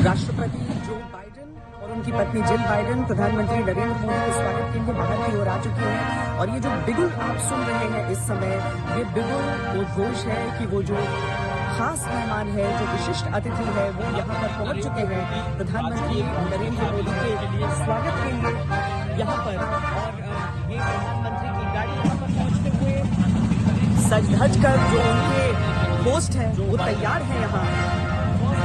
राष्ट्रपति Joe Biden और उनकी पत्नी जिल बाइडेन प्रधानमंत्री नरेंद्र मोदी के स्वागत के लिए बाहर की ओर आ चुके हैं। और ये जो बिगुल आप सुन रहे हैं इस समय, ये बिगुल उद्घोष है कि वो जो खास मेहमान है, जो विशिष्ट अतिथि है, वो यहाँ पर पहुंच चुके हैं प्रधानमंत्री नरेंद्र मोदी के स्वागत के लिए यहाँ पर। और ये प्रधानमंत्री की गाड़ी यहाँ पर पहुंचते हुए सज धज कर जो उनके होस्ट हैं वो तैयार है यहाँ।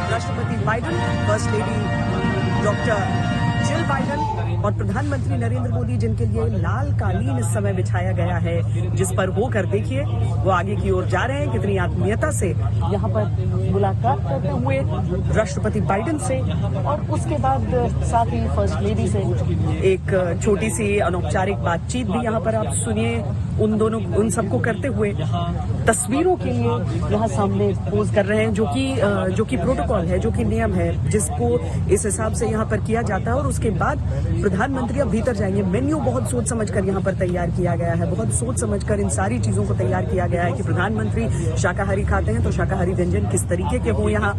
राष्ट्रपति Biden, first lady doctor Jill Biden और प्रधानमंत्री नरेंद्र मोदी, जिनके लिए लाल कालीन इस समय बिछाया गया है, जिस पर होकर देखिए वो आगे की ओर जा रहे हैं, कितनी आत्मीयता से यहाँ पर मुलाकात करते हुए राष्ट्रपति बाइडेन से, और उसके बाद साथ ही फर्स्ट लेडी से एक छोटी सी अनौपचारिक बातचीत भी यहाँ पर आप सुनिए। उन सबको करते हुए तस्वीरों के लिए यहाँ सामने पोज कर रहे हैं, जो कि प्रोटोकॉल है, जो कि नियम है, जिसको इस हिसाब से यहाँ पर किया जाता है। और उसके बाद प्रधानमंत्री अब भीतर जाएंगे। मेन्यू बहुत सोच समझकर यहाँ पर तैयार किया गया है, बहुत सोच समझकर इन सारी चीजों को तैयार किया गया है कि प्रधानमंत्री शाकाहारी खाते हैं तो शाकाहारी व्यंजन किस तरीके के हो। यहाँ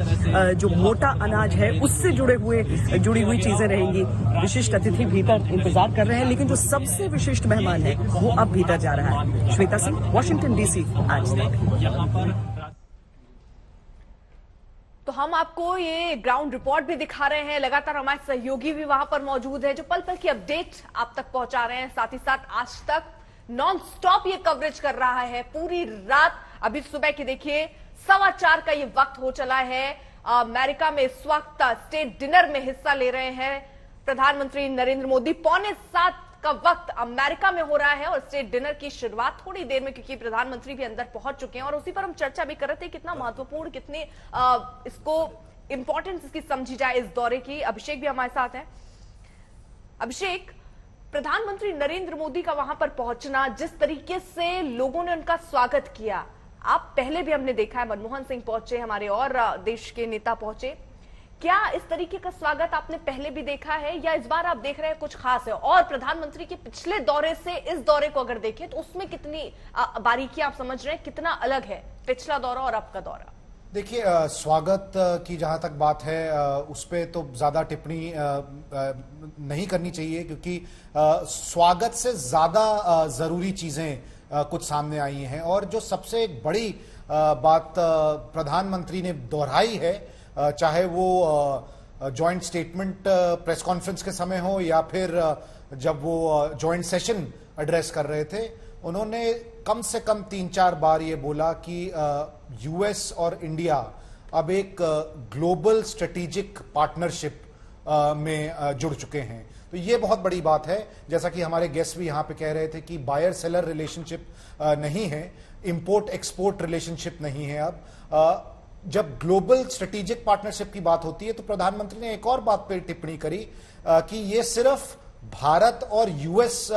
जो मोटा अनाज है उससे जुड़ी हुई चीजें रहेंगी। विशिष्ट अतिथि भीतर इंतजार कर रहे हैं, लेकिन जो सबसे विशिष्ट मेहमान है वो अब भीतर जा रहा है। श्वेता सिंह, वॉशिंगटन डीसी, आज तक। तो हम आपको ये ग्राउंड रिपोर्ट भी दिखा रहे हैं, लगातार हमारे सहयोगी भी वहां पर मौजूद है जो पल पल की अपडेट आप तक पहुंचा रहे हैं। साथ ही साथ आज तक नॉन स्टॉप ये कवरेज कर रहा है पूरी रात। अभी सुबह की देखिए 4:15 का ये वक्त हो चला है। अमेरिका में इस वक्त स्टेट डिनर में हिस्सा ले रहे हैं प्रधानमंत्री नरेंद्र मोदी। 6:45 का वक्त अमेरिका में हो रहा है और स्टेट डिनर की शुरुआत थोड़ी देर में, क्योंकि प्रधानमंत्री भी अंदर पहुंच चुके हैं। और उसी पर हम चर्चा भी कर रहे थे कितना महत्वपूर्ण, कितने इसको इंपॉर्टेंस इसकी समझी जाए इस दौरे की। अभिषेक भी हमारे साथ हैं। अभिषेक, प्रधानमंत्री नरेंद्र मोदी का वहां पर पहुंचना, जिस तरीके से लोगों ने उनका स्वागत किया, आप पहले भी हमने देखा है, मनमोहन सिंह पहुंचे, हमारे और देश के नेता पहुंचे, क्या इस तरीके का स्वागत आपने पहले भी देखा है या इस बार आप देख रहे हैं कुछ खास है? और प्रधानमंत्री के पिछले दौरे से इस दौरे को अगर देखें तो उसमें कितनी बारीकी आप समझ रहे हैं, कितना अलग है पिछला दौरा और अब का दौरा? देखिए, स्वागत की जहां तक बात है उस पर तो ज्यादा टिप्पणी नहीं करनी चाहिए, क्योंकि स्वागत से ज्यादा जरूरी चीजें कुछ सामने आई हैं। और जो सबसे बड़ी बात प्रधानमंत्री ने दोहराई है, चाहे वो जॉइंट स्टेटमेंट प्रेस कॉन्फ्रेंस के समय हो या फिर जब वो जॉइंट सेशन एड्रेस कर रहे थे, उन्होंने कम से कम 3-4 बार ये बोला कि यूएस और इंडिया अब एक ग्लोबल स्ट्रेटेजिक पार्टनरशिप में जुड़ चुके हैं। तो ये बहुत बड़ी बात है। जैसा कि हमारे गेस्ट भी यहाँ पे कह रहे थे कि बायर सेलर रिलेशनशिप नहीं है, इंपोर्ट एक्सपोर्ट रिलेशनशिप नहीं है। अब जब ग्लोबल स्ट्रेटेजिक पार्टनरशिप की बात होती है तो प्रधानमंत्री ने एक और बात पर टिप्पणी करी कि ये सिर्फ भारत और यूएस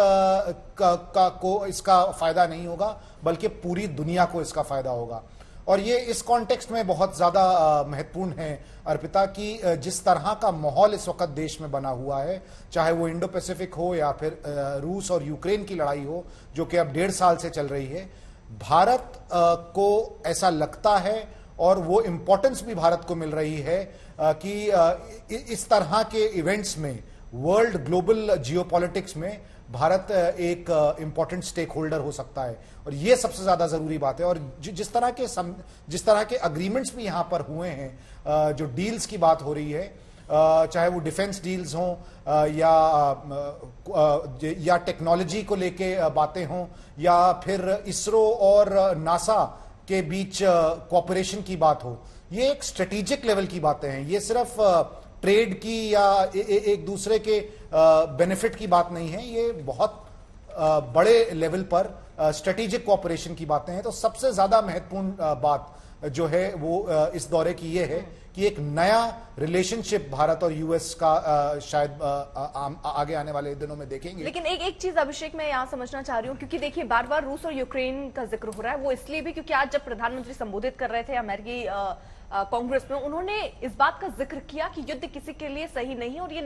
को इसका फायदा नहीं होगा, बल्कि पूरी दुनिया को इसका फायदा होगा। और ये इस कॉन्टेक्स्ट में बहुत ज्यादा महत्वपूर्ण है अर्पिता, कि जिस तरह का माहौल इस वक्त देश में बना हुआ है, चाहे वो इंडो पैसिफिक हो या फिर रूस और यूक्रेन की लड़ाई हो, जो कि अब 1.5 साल से चल रही है, भारत को ऐसा लगता है और वो इंपॉर्टेंस भी भारत को मिल रही है कि इस तरह के इवेंट्स में, वर्ल्ड ग्लोबल जियोपॉलिटिक्स में भारत एक इंपॉर्टेंट स्टेक होल्डर हो सकता है। और ये सबसे ज्यादा जरूरी बात है। और जिस तरह के अग्रीमेंट्स भी यहां पर हुए हैं, जो डील्स की बात हो रही है, चाहे वो डिफेंस डील्स हों या टेक्नोलॉजी को लेके बातें हों, या फिर इसरो और नासा के बीच कोऑपरेशन की बात हो, ये एक स्ट्रेटेजिक लेवल की बातें हैं। ये सिर्फ ट्रेड की या एक दूसरे के बेनिफिट की बात नहीं है, ये बहुत बड़े लेवल पर स्ट्रेटेजिक कोऑपरेशन की बातें हैं। तो सबसे ज्यादा महत्वपूर्ण बात जो है वो इस दौरे की ये है कि एक नया रिलेशनशिप भारत और यूएस का शायद आगे आने वाले दिनों में देखेंगे। लेकिन एक चीज अभिषेक मैं यहाँ समझना चाह रही हूँ, क्योंकि देखिए बार बार रूस और यूक्रेन का जिक्र हो रहा है, वो इसलिए भी क्योंकि आज जब प्रधानमंत्री संबोधित कर रहे थे अमेरिकी कांग्रेस में, उन्होंने इस बात का जिक्र किया कि युद्ध किसी के लिए सही नहीं है और ये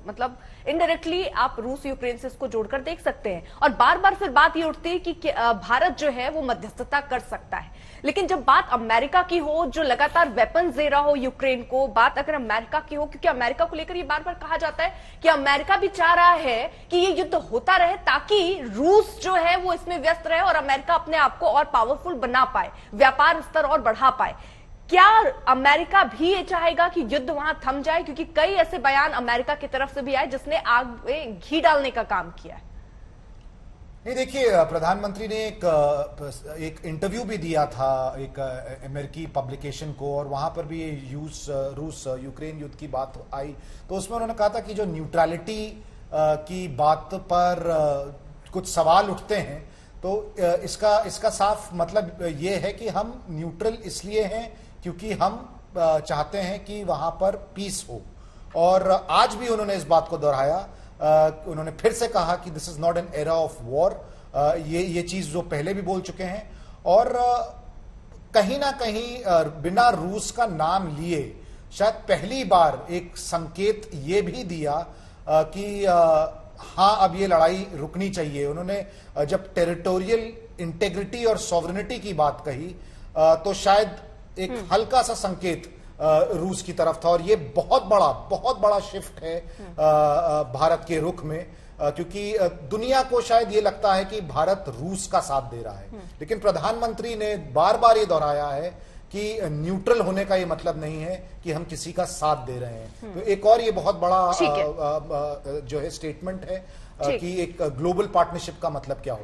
मतलब इनडायरेक्टली आप रूस यूक्रेन से इसको जोड़कर देख सकते हैं। और बार बार फिर बात ये उठती है कि भारत जो है वो मध्यस्थता कर सकता है। लेकिन जब बात अमेरिका की हो, जो लगातार वेपन्स दे रहा हो यूक्रेन को, बात अगर अमेरिका की हो, क्योंकि अमेरिका को लेकर ये बार बार कहा जाता है कि अमेरिका भी चाह रहा है कि ये युद्ध होता रहे ताकि रूस जो है वो इसमें व्यस्त रहे और अमेरिका अपने आप को और पावरफुल बना पाए, व्यापार स्तर और बढ़ा पाए। क्या अमेरिका भी ये चाहेगा कि युद्ध वहां थम जाए? क्योंकि कई ऐसे बयान अमेरिका की तरफ से भी आए जिसने आग में घी डालने का काम किया है। नहीं, देखिए, प्रधानमंत्री ने एक इंटरव्यू भी दिया था एक अमेरिकी पब्लिकेशन को, और वहां पर भी ये रूस यूक्रेन युद्ध की बात आई, तो उसमें उन्होंने कहा था कि जो न्यूट्रलिटी की बात पर कुछ सवाल उठते हैं, तो इसका साफ मतलब ये है कि हम न्यूट्रल इसलिए हैं क्योंकि हम चाहते हैं कि वहां पर पीस हो। और आज भी उन्होंने इस बात को दोहराया। उन्होंने फिर से कहा कि this is not an era of war. ये चीज जो पहले भी बोल चुके हैं, और कहीं ना कहीं बिना रूस का नाम लिए शायद पहली बार एक संकेत ये भी दिया कि हाँ, अब ये लड़ाई रुकनी चाहिए। उन्होंने जब टेरिटोरियल इंटेग्रिटी और सॉवरेनिटी की बात कही तो शायद एक हल्का सा संकेत रूस की तरफ था, और ये बहुत बड़ा शिफ्ट है भारत के रुख में, क्योंकि दुनिया को शायद ये लगता है कि भारत रूस का साथ दे रहा है, लेकिन प्रधानमंत्री ने बार बार ये दोहराया है कि न्यूट्रल होने का ये मतलब नहीं है कि हम किसी का साथ दे रहे हैं। तो एक और ये बहुत बड़ा जो है स्टेटमेंट है कि एक ग्लोबल पार्टनरशिप का मतलब क्या हो।